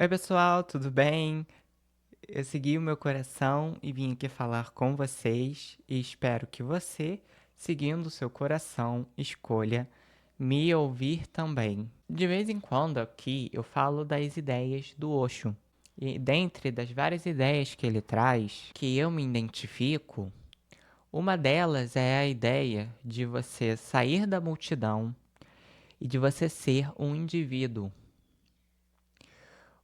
Oi, pessoal, tudo bem? Eu segui o meu coração e vim aqui falar com vocês e espero que você, seguindo o seu coração, escolha me ouvir também. De vez em quando aqui eu falo das ideias do Osho. E dentre das várias ideias que ele traz, que eu me identifico, uma delas é a ideia de você sair da multidão e de você ser um indivíduo.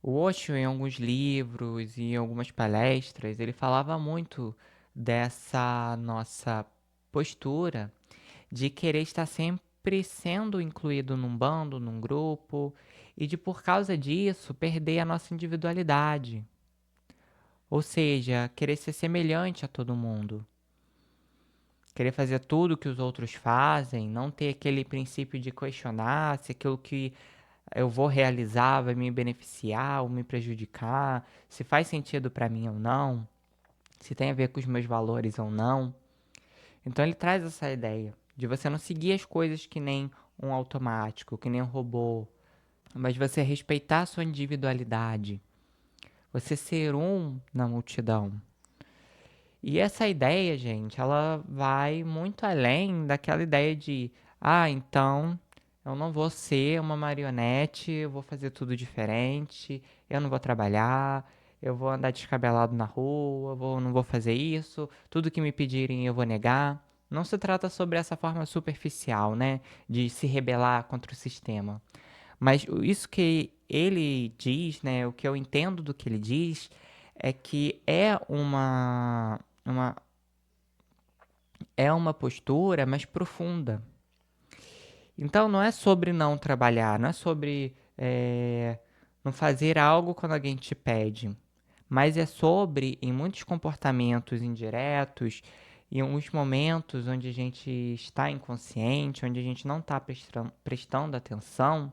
O Osho, em alguns livros e em algumas palestras, ele falava muito dessa nossa postura de querer estar sempre sendo incluído num bando, num grupo, e de por causa disso perder a nossa individualidade. Ou seja, querer ser semelhante a todo mundo. Querer fazer tudo que os outros fazem, não ter aquele princípio de questionar se aquilo que eu vou realizar, vai me beneficiar ou me prejudicar, se faz sentido para mim ou não, se tem a ver com os meus valores ou não. Então ele traz essa ideia de você não seguir as coisas que nem um automático, que nem um robô, mas você respeitar a sua individualidade, você ser um na multidão. E essa ideia, gente, ela vai muito além daquela ideia de, então eu não vou ser uma marionete, eu vou fazer tudo diferente, eu não vou trabalhar, eu vou andar descabelado na rua, não vou fazer isso, tudo que me pedirem eu vou negar. Não se trata sobre essa forma superficial, né, de se rebelar contra o sistema. Mas isso que ele diz, né, o que eu entendo do que ele diz, é que uma, é uma postura mais profunda. Então não é sobre não trabalhar, não é sobre não fazer algo quando alguém te pede, mas é sobre, em muitos comportamentos indiretos, em alguns momentos onde a gente está inconsciente, onde a gente não está prestando atenção,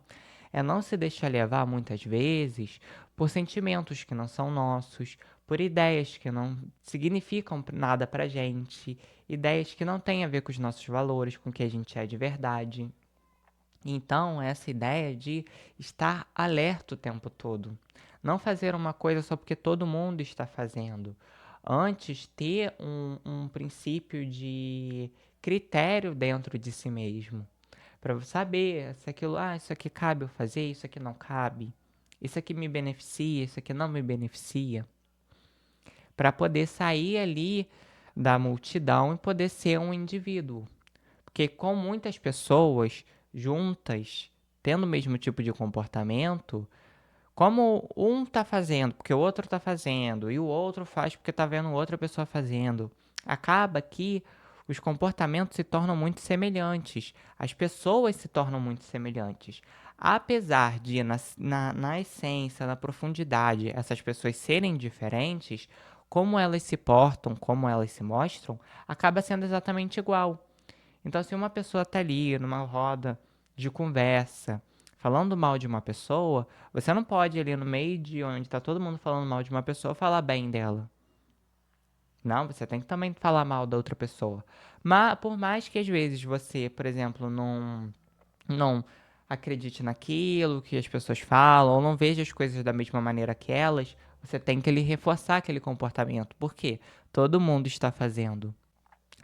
é não se deixar levar muitas vezes por sentimentos que não são nossos, por ideias que não significam nada pra gente, ideias que não têm a ver com os nossos valores, com o que a gente é de verdade. Então, essa ideia de estar alerta o tempo todo. Não fazer uma coisa só porque todo mundo está fazendo. Antes, ter um princípio de critério dentro de si mesmo. Para saber se aquilo, isso aqui cabe eu fazer, isso aqui não cabe. Isso aqui me beneficia, isso aqui não me beneficia. Para poder sair ali da multidão e poder ser um indivíduo. Porque com muitas pessoas juntas, tendo o mesmo tipo de comportamento, como um tá fazendo porque o outro tá fazendo, e o outro faz porque tá vendo outra pessoa fazendo, acaba que os comportamentos se tornam muito semelhantes, as pessoas se tornam muito semelhantes. Apesar de, na essência, na profundidade, essas pessoas serem diferentes, como elas se portam, como elas se mostram, acaba sendo exatamente igual. Então, se uma pessoa tá ali numa roda de conversa, falando mal de uma pessoa, você não pode ali no meio de onde tá todo mundo falando mal de uma pessoa falar bem dela. Não, você tem que também falar mal da outra pessoa. Mas por mais que às vezes você, por exemplo, não acredite naquilo que as pessoas falam, ou não veja as coisas da mesma maneira que elas, você tem que reforçar aquele comportamento. Por quê? Todo mundo está fazendo.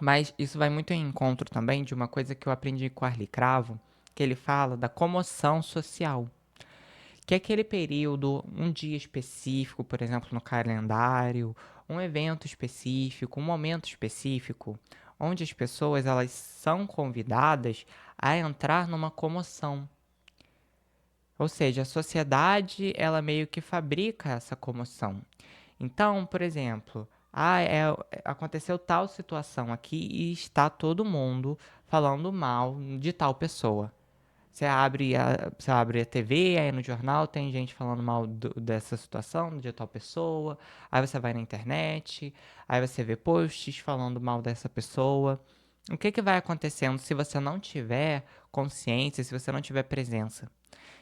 Mas isso vai muito em encontro também de uma coisa que eu aprendi com o Arli Cravo, que ele fala da comoção social. Que é aquele período, um dia específico, por exemplo, no calendário, um evento específico, um momento específico, onde as pessoas elas são convidadas a entrar numa comoção. Ou seja, a sociedade ela meio que fabrica essa comoção. Então, por exemplo, aconteceu tal situação aqui e está todo mundo falando mal de tal pessoa. Você abre a TV, aí no jornal tem gente falando mal dessa situação, de tal pessoa. Aí você vai na internet, aí você vê posts falando mal dessa pessoa. O que, que vai acontecendo se você não tiver consciência, se você não tiver presença?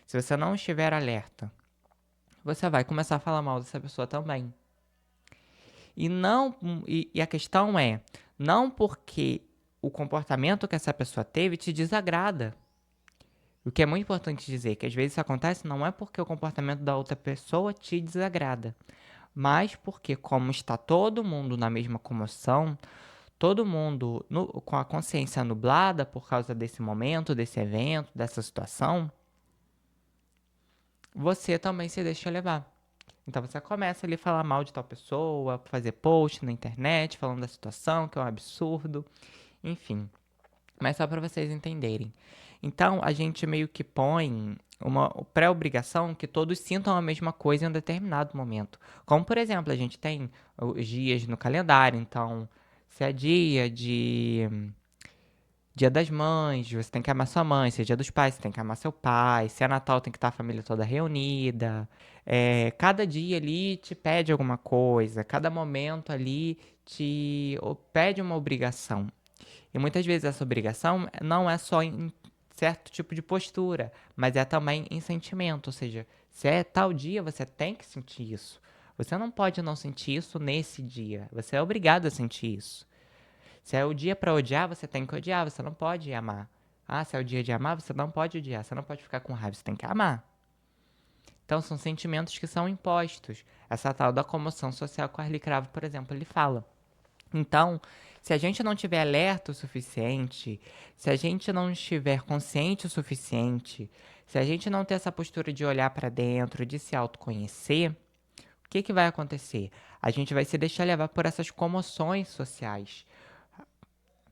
Se você não estiver alerta, você vai começar a falar mal dessa pessoa também. E não e a questão é, não porque o comportamento que essa pessoa teve te desagrada. O que é muito importante dizer, que às vezes isso acontece não é porque o comportamento da outra pessoa te desagrada, mas porque como está todo mundo na mesma comoção, todo mundo com a consciência nublada por causa desse momento, desse evento, dessa situação, você também se deixa levar. Então você começa ali a falar mal de tal pessoa, fazer post na internet falando da situação, que é um absurdo, enfim. Mas só para vocês entenderem. Então a gente meio que põe uma pré-obrigação que todos sintam a mesma coisa em um determinado momento. Como, por exemplo, a gente tem os dias no calendário, então se é Dia das Mães, você tem que amar sua mãe. Se é Dia dos Pais, você tem que amar seu pai. Se é Natal, tem que estar a família toda reunida. Cada dia ali te pede alguma coisa. Cada momento ali te pede uma obrigação. E muitas vezes essa obrigação não é só em certo tipo de postura, mas é também em sentimento. Ou seja, se é tal dia, você tem que sentir isso. Você não pode não sentir isso nesse dia. Você é obrigado a sentir isso. Se é o dia para odiar, você tem que odiar, você não pode amar. Ah, se é o dia de amar, você não pode odiar, você não pode ficar com raiva, você tem que amar. Então são sentimentos que são impostos. Essa tal da comoção social que o Arlie Cravo, por exemplo, ele fala. Então, se a gente não tiver alerta o suficiente, se a gente não estiver consciente o suficiente, se a gente não ter essa postura de olhar para dentro, de se autoconhecer, o que vai acontecer? A gente vai se deixar levar por essas comoções sociais.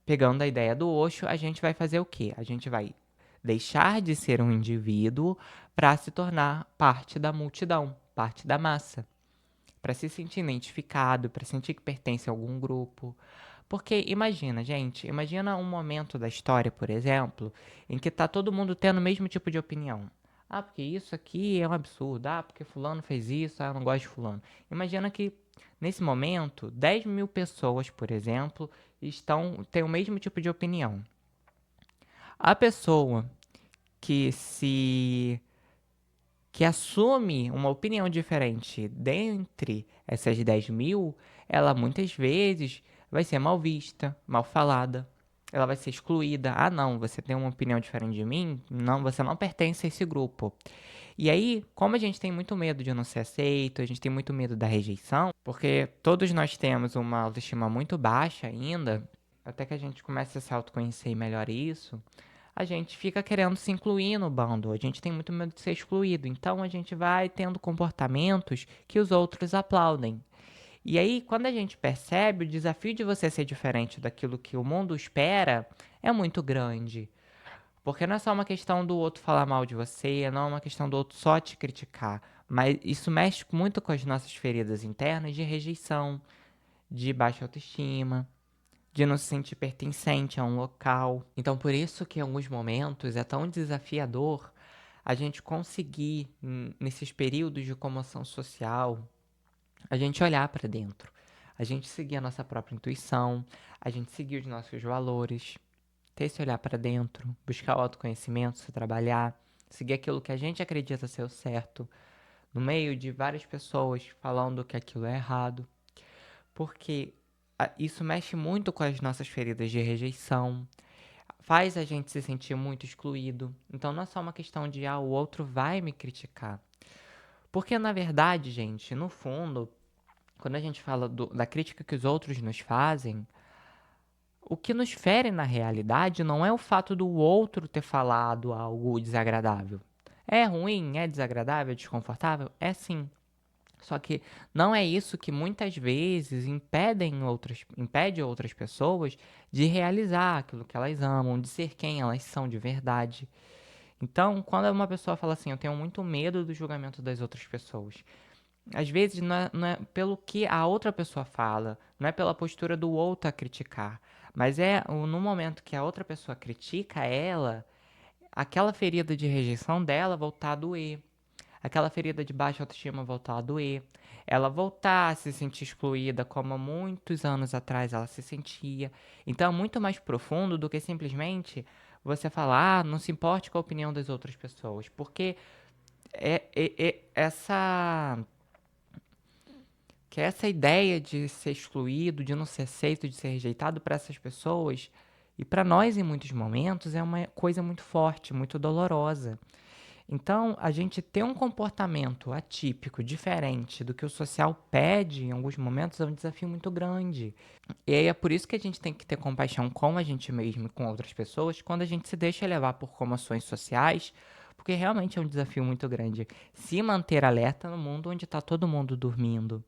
Pegando a ideia do Osho, a gente vai fazer o quê? A gente vai deixar de ser um indivíduo para se tornar parte da multidão, parte da massa, para se sentir identificado, para sentir que pertence a algum grupo. Porque imagina, gente, imagina um momento da história, por exemplo, em que tá todo mundo tendo o mesmo tipo de opinião. Ah, porque isso aqui é um absurdo. Ah, porque fulano fez isso. Ah, eu não gosto de fulano. Imagina que, nesse momento, 10.000 pessoas, por exemplo, têm o mesmo tipo de opinião. A pessoa que se que assume uma opinião diferente dentre essas 10.000, ela muitas vezes vai ser mal vista, mal falada. Ela vai ser excluída. Ah, não, você tem uma opinião diferente de mim? Não, você não pertence a esse grupo. E aí, como a gente tem muito medo de não ser aceito, a gente tem muito medo da rejeição, porque todos nós temos uma autoestima muito baixa ainda, até que a gente comece a se autoconhecer e melhore isso, a gente fica querendo se incluir no bando, a gente tem muito medo de ser excluído, então a gente vai tendo comportamentos que os outros aplaudem. E aí, quando a gente percebe, o desafio de você ser diferente daquilo que o mundo espera é muito grande. Porque não é só uma questão do outro falar mal de você, não é uma questão do outro só te criticar, mas isso mexe muito com as nossas feridas internas de rejeição, de baixa autoestima, de não se sentir pertencente a um local. Então, por isso que em alguns momentos é tão desafiador a gente conseguir, nesses períodos de comoção social, a gente olhar para dentro, a gente seguir a nossa própria intuição, a gente seguir os nossos valores, ter esse olhar para dentro, buscar o autoconhecimento, se trabalhar, seguir aquilo que a gente acredita ser o certo, no meio de várias pessoas falando que aquilo é errado, porque isso mexe muito com as nossas feridas de rejeição, faz a gente se sentir muito excluído. Então não é só uma questão de, o outro vai me criticar. Porque na verdade, gente, no fundo, quando a gente fala da crítica que os outros nos fazem, o que nos fere na realidade não é o fato do outro ter falado algo desagradável. É ruim, é desagradável, é desconfortável? É sim. Só que não é isso que muitas vezes impede outras pessoas de realizar aquilo que elas amam, de ser quem elas são de verdade. Então, quando uma pessoa fala assim, eu tenho muito medo do julgamento das outras pessoas, às vezes não é pelo que a outra pessoa fala, não é pela postura do outro a criticar, mas é no momento que a outra pessoa critica ela, aquela ferida de rejeição dela voltar a doer, aquela ferida de baixa autoestima voltar a doer, ela voltar a se sentir excluída como há muitos anos atrás ela se sentia. Então é muito mais profundo do que simplesmente você falar, não se importe com a opinião das outras pessoas, porque essa essa ideia de ser excluído, de não ser aceito, de ser rejeitado para essas pessoas E para nós, em muitos momentos, é uma coisa muito forte, muito dolorosa. Então, a gente ter um comportamento atípico, diferente do que o social pede em alguns momentos, é um desafio muito grande. E aí é por isso que a gente tem que ter compaixão com a gente mesmo e com outras pessoas quando a gente se deixa levar por comoções sociais, porque realmente é um desafio muito grande se manter alerta no mundo onde está todo mundo dormindo.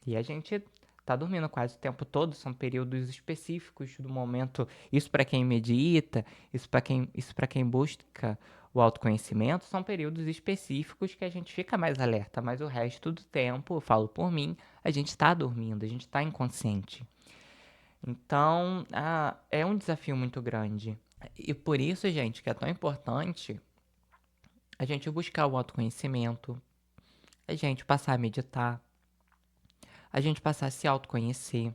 E a gente tá dormindo quase o tempo todo, são períodos específicos do momento. Isso para quem medita, isso para quem busca o autoconhecimento, são períodos específicos que a gente fica mais alerta, mas o resto do tempo, eu falo por mim, a gente está dormindo, a gente está inconsciente. Então, é um desafio muito grande. E por isso, gente, que é tão importante a gente buscar o autoconhecimento, a gente passar a meditar, a gente passar a se autoconhecer,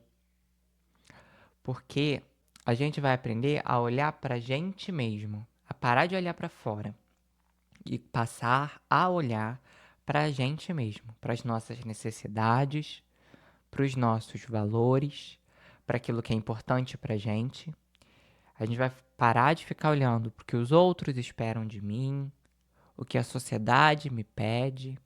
porque a gente vai aprender a olhar pra gente mesmo, a parar de olhar pra fora e passar a olhar pra gente mesmo, para as nossas necessidades, para os nossos valores, para aquilo que é importante pra gente. A gente vai parar de ficar olhando para o que os outros esperam de mim, o que a sociedade me pede.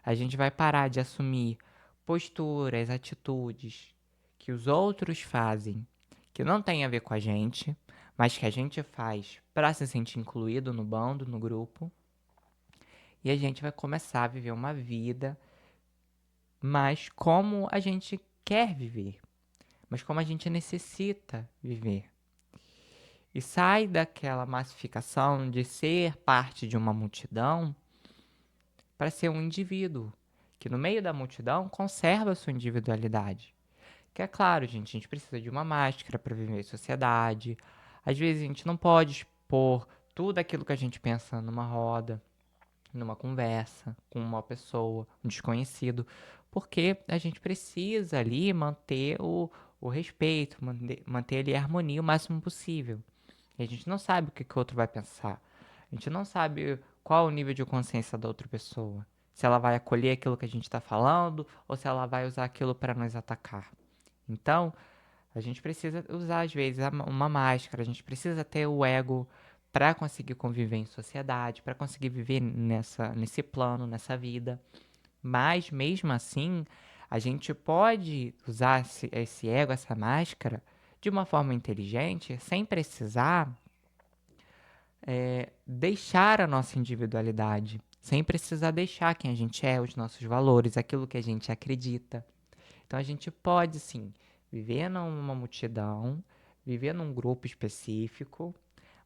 A gente vai parar de assumir posturas, atitudes que os outros fazem que não tem a ver com a gente, mas que a gente faz para se sentir incluído no bando, no grupo. E a gente vai começar a viver uma vida, mas como a gente quer viver, mas como a gente necessita viver. E sai daquela massificação de ser parte de uma multidão para ser um indivíduo, que no meio da multidão conserva a sua individualidade. Que é claro, gente, a gente precisa de uma máscara para viver em sociedade. Às vezes a gente não pode expor tudo aquilo que a gente pensa numa roda, numa conversa com uma pessoa, um desconhecido, porque a gente precisa ali manter o respeito, manter ali a harmonia o máximo possível. E a gente não sabe o que o outro vai pensar. A gente não sabe qual o nível de consciência da outra pessoa. Se ela vai acolher aquilo que a gente está falando ou se ela vai usar aquilo para nos atacar. Então, a gente precisa usar, às vezes, uma máscara, a gente precisa ter o ego para conseguir conviver em sociedade, para conseguir viver nesse plano, nessa vida. Mas, mesmo assim, a gente pode usar esse ego, essa máscara, de uma forma inteligente, sem precisar deixar a nossa individualidade, sem precisar deixar quem a gente é, os nossos valores, aquilo que a gente acredita. Então a gente pode sim viver numa multidão, viver num grupo específico,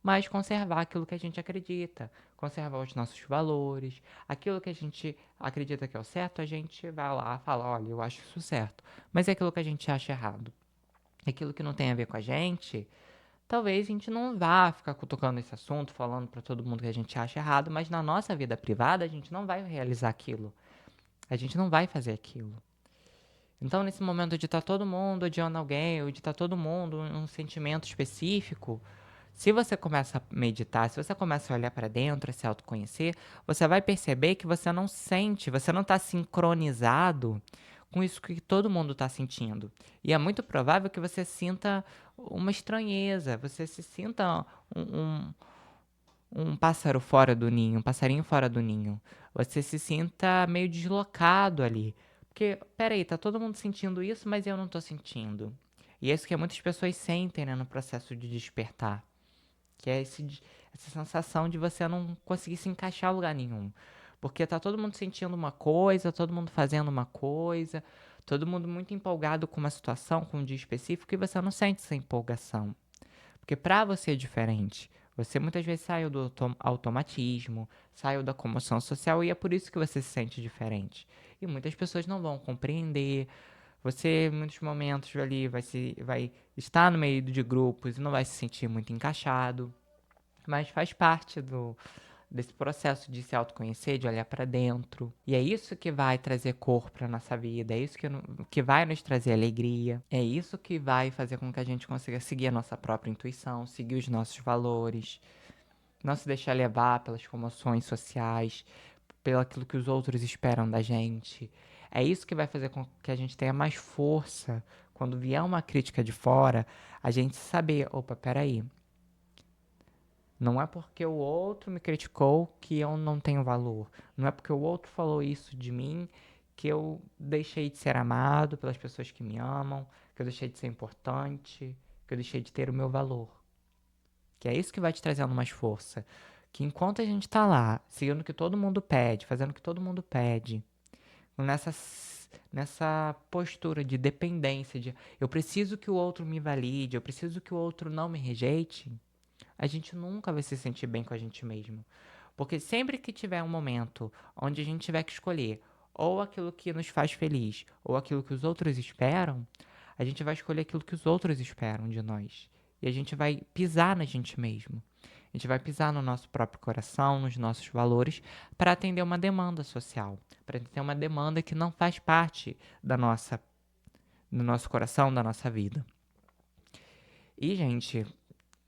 mas conservar aquilo que a gente acredita, conservar os nossos valores, aquilo que a gente acredita que é o certo, a gente vai lá e fala, olha, eu acho isso certo, mas é aquilo que a gente acha errado. Aquilo que não tem a ver com a gente, talvez a gente não vá ficar cutucando esse assunto, falando para todo mundo que a gente acha errado, mas na nossa vida privada a gente não vai realizar aquilo. A gente não vai fazer aquilo. Então, nesse momento de estar todo mundo odiando alguém, ou de estar todo mundo um sentimento específico, se você começa a meditar, se você começa a olhar para dentro, a se autoconhecer, você vai perceber que você não sente, você não está sincronizado com isso que todo mundo está sentindo. E é muito provável que você sinta uma estranheza, você se sinta um pássaro fora do ninho, um passarinho fora do ninho. Você se sinta meio deslocado ali. Porque, peraí, tá todo mundo sentindo isso, mas eu não tô sentindo. E é isso que muitas pessoas sentem, né, no processo de despertar. Que é essa sensação de você não conseguir se encaixar em lugar nenhum. Porque tá todo mundo sentindo uma coisa, todo mundo fazendo uma coisa, todo mundo muito empolgado com uma situação, com um dia específico, e você não sente essa empolgação. Porque para você é diferente. Você muitas vezes saiu do automatismo, saiu da comoção social e é por isso que você se sente diferente. E muitas pessoas não vão compreender. Você, em muitos momentos ali, vai estar no meio de grupos e não vai se sentir muito encaixado. Mas faz parte desse processo de se autoconhecer, de olhar para dentro. E é isso que vai trazer cor para nossa vida, é isso que vai nos trazer alegria, é isso que vai fazer com que a gente consiga seguir a nossa própria intuição, seguir os nossos valores, não se deixar levar pelas comoções sociais, pelo aquilo que os outros esperam da gente. É isso que vai fazer com que a gente tenha mais força quando vier uma crítica de fora, a gente saber, opa, peraí, não é porque o outro me criticou que eu não tenho valor. Não é porque o outro falou isso de mim que eu deixei de ser amado pelas pessoas que me amam, que eu deixei de ser importante, que eu deixei de ter o meu valor. Que é isso que vai te trazendo mais força. Que enquanto a gente tá lá, seguindo o que todo mundo pede, fazendo o que todo mundo pede, nessa, nessa postura de dependência, de eu preciso que o outro me valide, eu preciso que o outro não me rejeite, a gente nunca vai se sentir bem com a gente mesmo. Porque sempre que tiver um momento onde a gente tiver que escolher ou aquilo que nos faz feliz ou aquilo que os outros esperam, a gente vai escolher aquilo que os outros esperam de nós. E a gente vai pisar na gente mesmo. A gente vai pisar no nosso próprio coração, nos nossos valores, para atender uma demanda social, para atender uma demanda que não faz parte do nosso coração, da nossa vida. E, gente,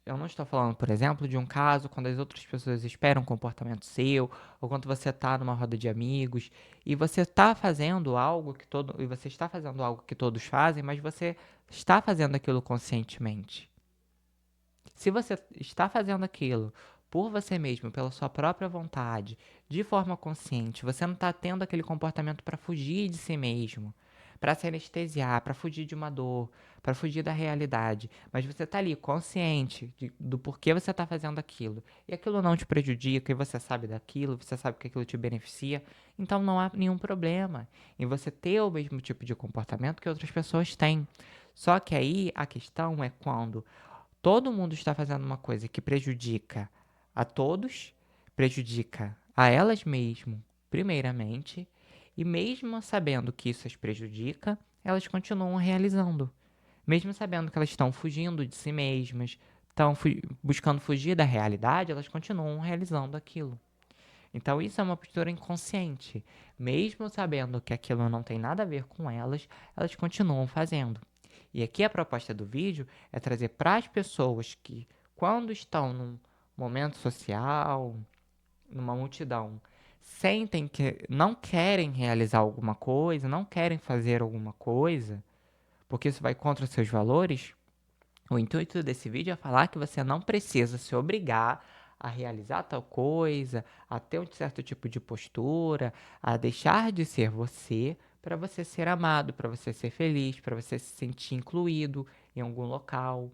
eu não estou falando, por exemplo, de um caso quando as outras pessoas esperam um comportamento seu, ou quando você está numa roda de amigos e você está fazendo algo e você está fazendo algo que todos fazem, mas você está fazendo aquilo conscientemente. Se você está fazendo aquilo por você mesmo, pela sua própria vontade, de forma consciente, você não está tendo aquele comportamento para fugir de si mesmo, para se anestesiar, para fugir de uma dor, para fugir da realidade, mas você está ali consciente do porquê você está fazendo aquilo, e aquilo não te prejudica, e você sabe daquilo, você sabe que aquilo te beneficia, então não há nenhum problema em você ter o mesmo tipo de comportamento que outras pessoas têm. Só que aí a questão é quando todo mundo está fazendo uma coisa que prejudica a todos, prejudica a elas mesmas, primeiramente, e mesmo sabendo que isso as prejudica, elas continuam realizando. Mesmo sabendo que elas estão fugindo de si mesmas, estão buscando fugir da realidade, elas continuam realizando aquilo. Então, isso é uma postura inconsciente. Mesmo sabendo que aquilo não tem nada a ver com elas, elas continuam fazendo. E aqui a proposta do vídeo é trazer para as pessoas que, quando estão num momento social, numa multidão, sentem que não querem realizar alguma coisa, não querem fazer alguma coisa, porque isso vai contra os seus valores. O intuito desse vídeo é falar que você não precisa se obrigar a realizar tal coisa, a ter um certo tipo de postura, a deixar de ser você para você ser amado, para você ser feliz, para você se sentir incluído em algum local.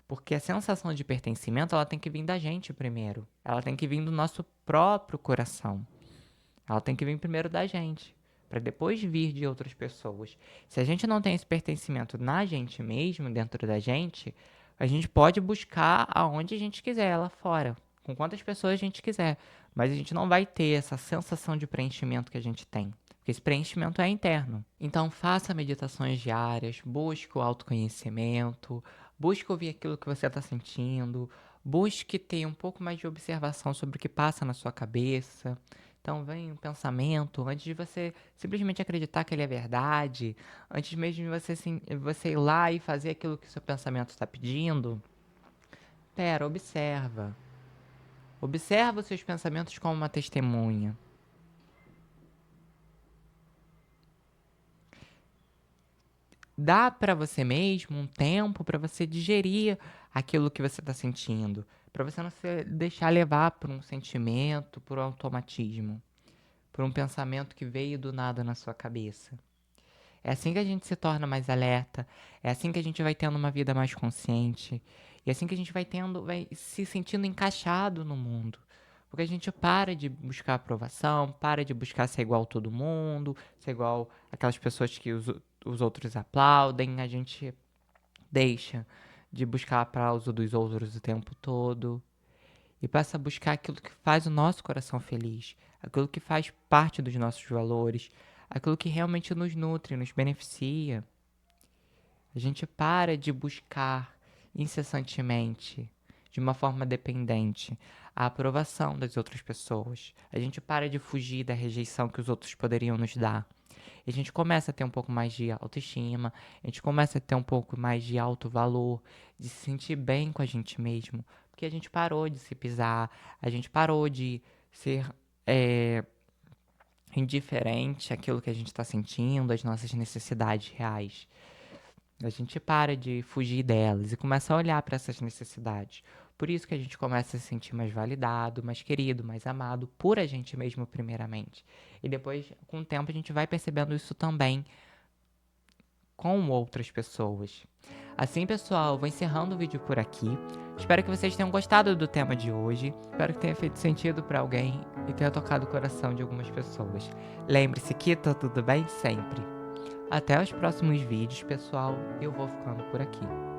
Porque a sensação de pertencimento, ela tem que vir da gente primeiro. Ela tem que vir do nosso próprio coração. Ela tem que vir primeiro da gente, para depois vir de outras pessoas. Se a gente não tem esse pertencimento na gente mesmo, dentro da gente, a gente pode buscar aonde a gente quiser, lá fora, com quantas pessoas a gente quiser, mas a gente não vai ter essa sensação de preenchimento que a gente tem. Porque esse preenchimento é interno. Então, faça meditações diárias, busque o autoconhecimento, busque ouvir aquilo que você está sentindo, busque ter um pouco mais de observação sobre o que passa na sua cabeça. Então vem um pensamento, antes de você simplesmente acreditar que ele é verdade, antes mesmo de você ir lá e fazer aquilo que o seu pensamento está pedindo, pera, observa. Observa os seus pensamentos como uma testemunha. Dá para você mesmo um tempo para você digerir aquilo que você está sentindo, para você não se deixar levar por um sentimento, por um automatismo, por um pensamento que veio do nada na sua cabeça. É assim que a gente se torna mais alerta, é assim que a gente vai tendo uma vida mais consciente, e é assim que a gente vai se sentindo encaixado no mundo. Porque a gente para de buscar aprovação, para de buscar ser igual a todo mundo, ser igual aquelas pessoas que os outros aplaudem, a gente deixa de buscar aplauso dos outros o tempo todo e passa a buscar aquilo que faz o nosso coração feliz, aquilo que faz parte dos nossos valores, aquilo que realmente nos nutre, nos beneficia. A gente para de buscar incessantemente, de uma forma dependente, a aprovação das outras pessoas. A gente para de fugir da rejeição que os outros poderiam nos dar. E a gente começa a ter um pouco mais de autoestima, a gente começa a ter um pouco mais de alto valor, de se sentir bem com a gente mesmo, porque a gente parou de se pisar, a gente parou de ser indiferente àquilo que a gente está sentindo, às nossas necessidades reais. A gente para de fugir delas e começa a olhar para essas necessidades. Por isso que a gente começa a se sentir mais validado, mais querido, mais amado por a gente mesmo, primeiramente. E depois, com o tempo, a gente vai percebendo isso também com outras pessoas. Assim, pessoal, vou encerrando o vídeo por aqui. Espero que vocês tenham gostado do tema de hoje. Espero que tenha feito sentido para alguém e tenha tocado o coração de algumas pessoas. Lembre-se que tá tudo bem sempre. Até os próximos vídeos, pessoal. Eu vou ficando por aqui.